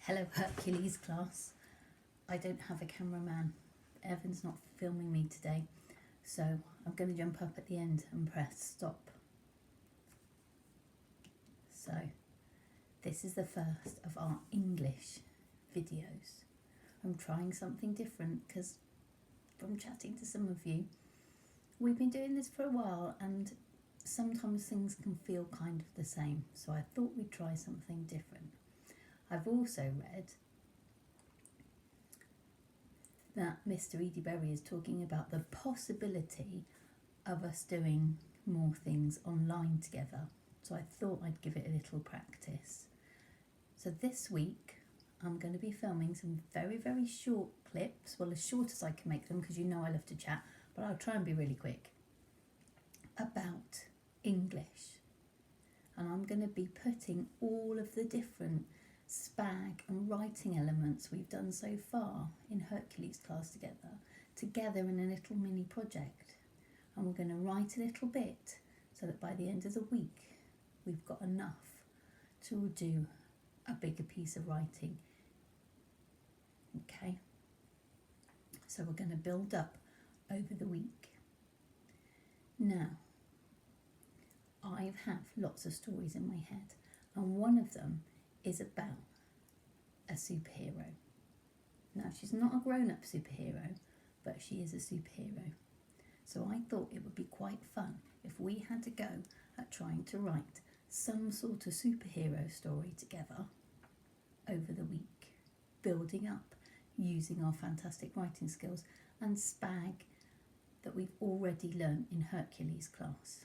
Hello Hercules class. I don't have a cameraman. Evan's not filming me today, so I'm going to jump up at the end and press stop. So this is the first of our English videos. I'm trying something different because from chatting to some of you, we've been doing this for a while and sometimes things can feel kind of the same, so I thought we'd try something different. I've also read that Mr. Edie Berry is talking about the possibility of us doing more things online together, so I thought I'd give it a little practice. So this week I'm going to be filming some very, very short clips, well, as short as I can make them because you know I love to chat, but I'll try and be really quick, about English. And I'm going to be putting all of the different spag and writing elements we've done so far in Hercules class together in a little mini project. And we're going to write a little bit so that by the end of the week we've got enough to do a bigger piece of writing. Okay, so we're going to build up over the week. Now, I have lots of stories in my head, and one of them is about a superhero. Now, she's not a grown-up superhero, but she is a superhero. So I thought it would be quite fun if we had to go at trying to write some sort of superhero story together over the week, building up using our fantastic writing skills and spag that we've already learned in Hercules class.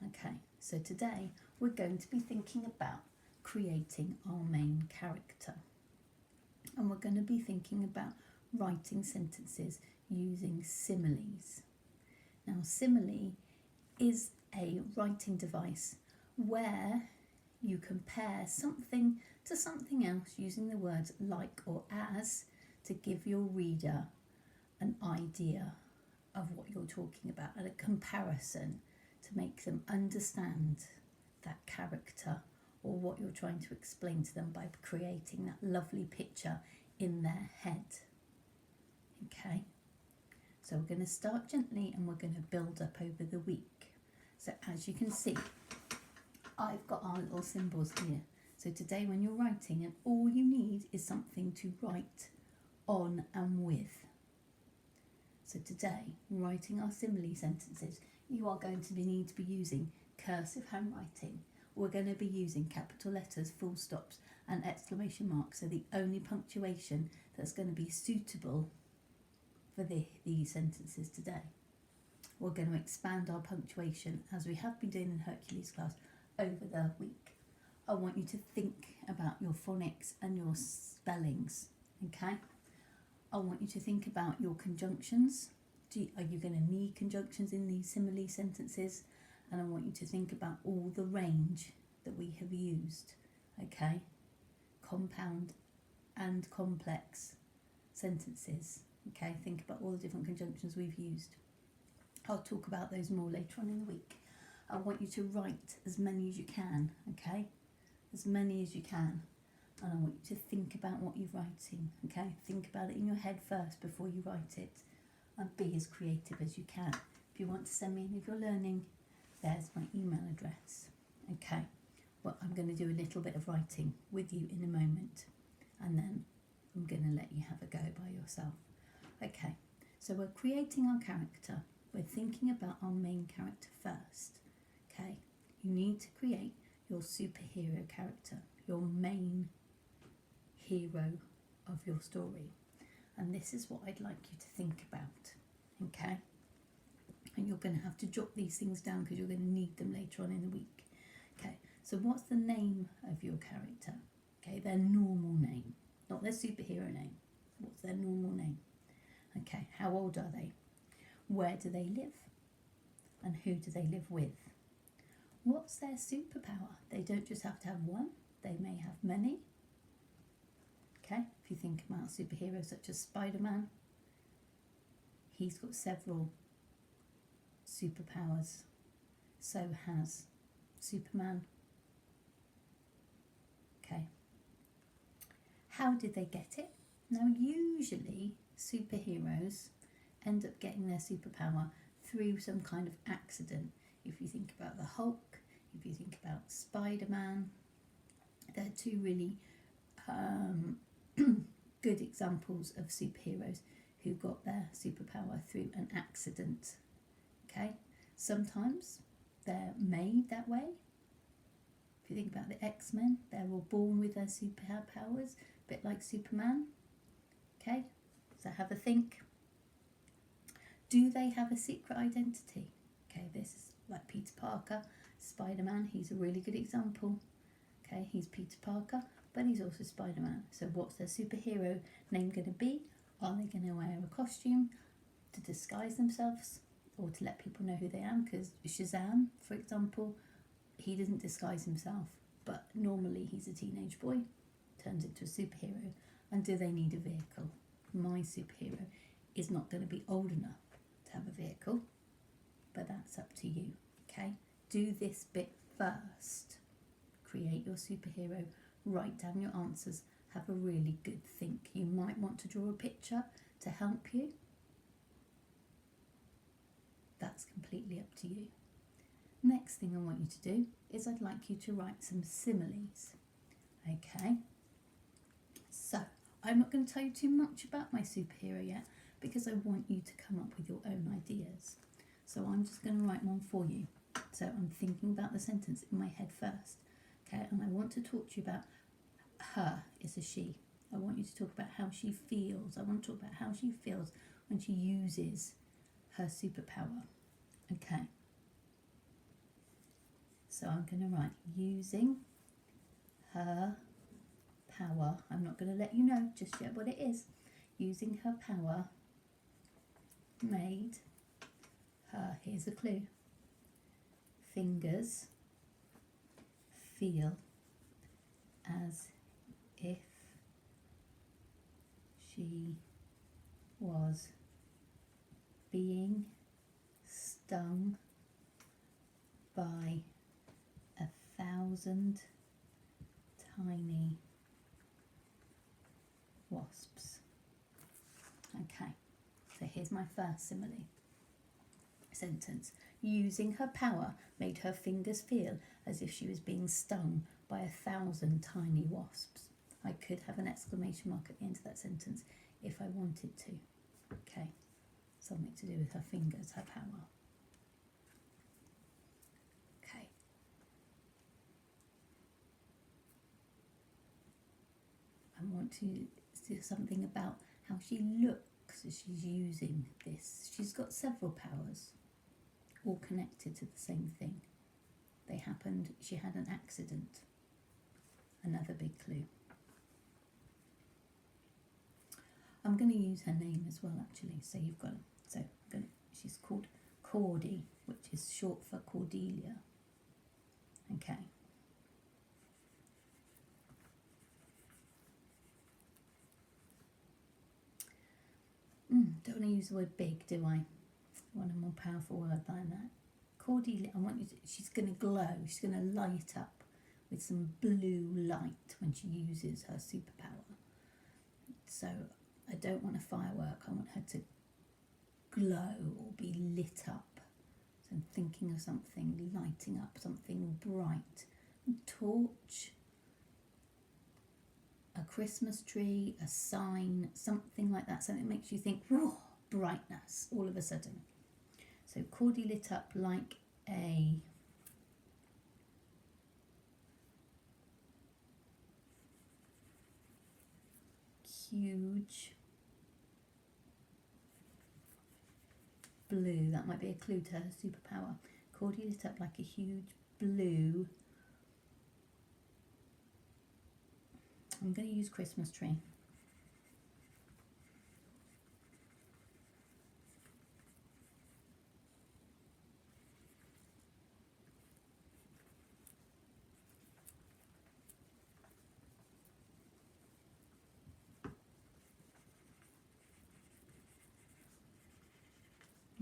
Okay, so today we're going to be thinking about creating our main character, and we're going to be thinking about writing sentences using similes. Now, simile is a writing device where you compare something to something else using the words like or as to give your reader an idea of what you're talking about, and a comparison to make them understand that character or what you're trying to explain to them by creating that lovely picture in their head. Okay, so we're going to start gently and we're going to build up over the week. So as you can see, I've got our little symbols here. So today when you're writing, and all you need is something to write on and with. So today, writing our simile sentences, you are going to need to be using cursive handwriting. We're going to be using capital letters, full stops and exclamation marks, so the only punctuation that's going to be suitable for these sentences today. We're going to expand our punctuation as we have been doing in Hercules class over the week. I want you to think about your phonics and your spellings, okay? I want you to think about your conjunctions. Are you going to need conjunctions in these simile sentences? And I want you to think about all the range that we have used, okay? Compound and complex sentences, okay? Think about all the different conjunctions we've used. I'll talk about those more later on in the week. I want you to write as many as you can, okay? As many as you can. And I want you to think about what you're writing, okay? Think about it in your head first before you write it, and be as creative as you can. If you want to send me any of your learning, there's my email address. Okay, well, I'm going to do a little bit of writing with you in a moment, and then I'm going to let you have a go by yourself. Okay, so we're creating our character. We're thinking about our main character first. Okay, you need to create your superhero character, your main hero of your story. And this is what I'd like you to think about, okay? And you're going to have to jot these things down because you're going to need them later on in the week. Okay, so what's the name of your character? Okay, their normal name, not their superhero name. What's their normal name? Okay, how old are they? Where do they live? And who do they live with? What's their superpower? They don't just have to have one, they may have many. Okay, if you think about superheroes such as Spider-Man, he's got several superpowers. So has Superman. Okay, How did they get it? Now, usually superheroes end up getting their superpower through some kind of accident. If you think about the Hulk, if you think about Spider-Man, they're two really good examples of superheroes who got their superpower through an accident. Okay, sometimes they're made that way. If you think about the X-Men, they're all born with their superpowers, a bit like Superman. Okay, so have a think. Do they have a secret identity? Okay, this is like Peter Parker, Spider-Man, he's a really good example. Okay, he's Peter Parker, but he's also Spider-Man. So what's their superhero name going to be? Are they going to wear a costume to disguise themselves or to let people know who they are? Because Shazam, for example, he doesn't disguise himself, but normally he's a teenage boy, turns into a superhero. And do they need a vehicle? My superhero is not going to be old enough to have a vehicle, but that's up to you. Okay, do this bit first. Create your superhero, write down your answers, have a really good think. You might want to draw a picture to help you. That's completely up to you. Next thing I want you to do is I'd like you to write some similes. Okay, so I'm not going to tell you too much about my superhero yet because I want you to come up with your own ideas. So I'm just going to write one for you. So I'm thinking about the sentence in my head first. Okay, and I want to talk to you about her is a she. I want you to talk about how she feels. I want to talk about how she feels when she uses her superpower. Okay. So I'm going to write using her power. I'm not going to let you know just yet what it is. Using her power made her, here's a clue, fingers feel as if she was being stung by 1,000 tiny wasps. Okay, so here's my first simile sentence. Using her power made her fingers feel as if she was being stung by 1,000 tiny wasps. I could have an exclamation mark at the end of that sentence if I wanted to. Okay, something to do with her fingers, her power. Okay. I want to do something about how she looks as she's using this. She's got several powers, all connected to the same thing. They happened, she had an accident. Another big clue. I'm going to use her name as well, actually, so you've got it. So she's called Cordy, which is short for Cordelia. Okay. Don't want to use the word big, do I? I want a more powerful word than that. Cordelia, I want you to, she's going to glow, she's going to light up with some blue light when she uses her superpower. So I don't want a firework, I want her to glow or be lit up. So I'm thinking of something lighting up, something bright. A torch, a Christmas tree, a sign, something like that. Something that makes you think, whoa, brightness, all of a sudden. So Cordy lit up like a huge blue. That might be a clue to her superpower. Cordy lit up like a huge blue. I'm going to use Christmas tree.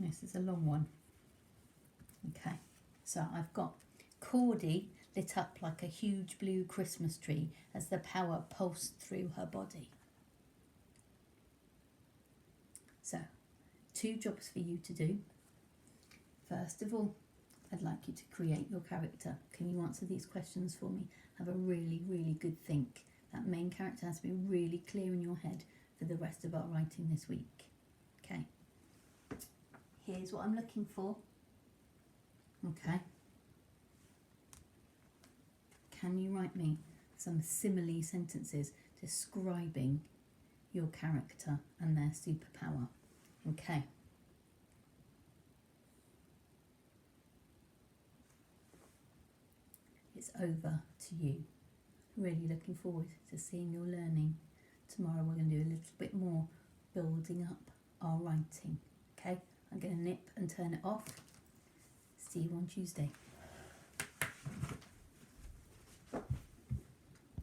This is a long one. Okay, so I've got Cordy lit up like a huge blue Christmas tree as the power pulsed through her body. So, 2 jobs for you to do. First of all, I'd like you to create your character. Can you answer these questions for me? Have a really, really good think. That main character has to be really clear in your head for the rest of our writing this week. Okay. Here's what I'm looking for. Okay. Can you write me some simile sentences describing your character and their superpower? Okay. It's over to you. Really looking forward to seeing your learning. Tomorrow we're going to do a little bit more building up our writing. Okay, I'm going to nip and turn it off. See you on Tuesday.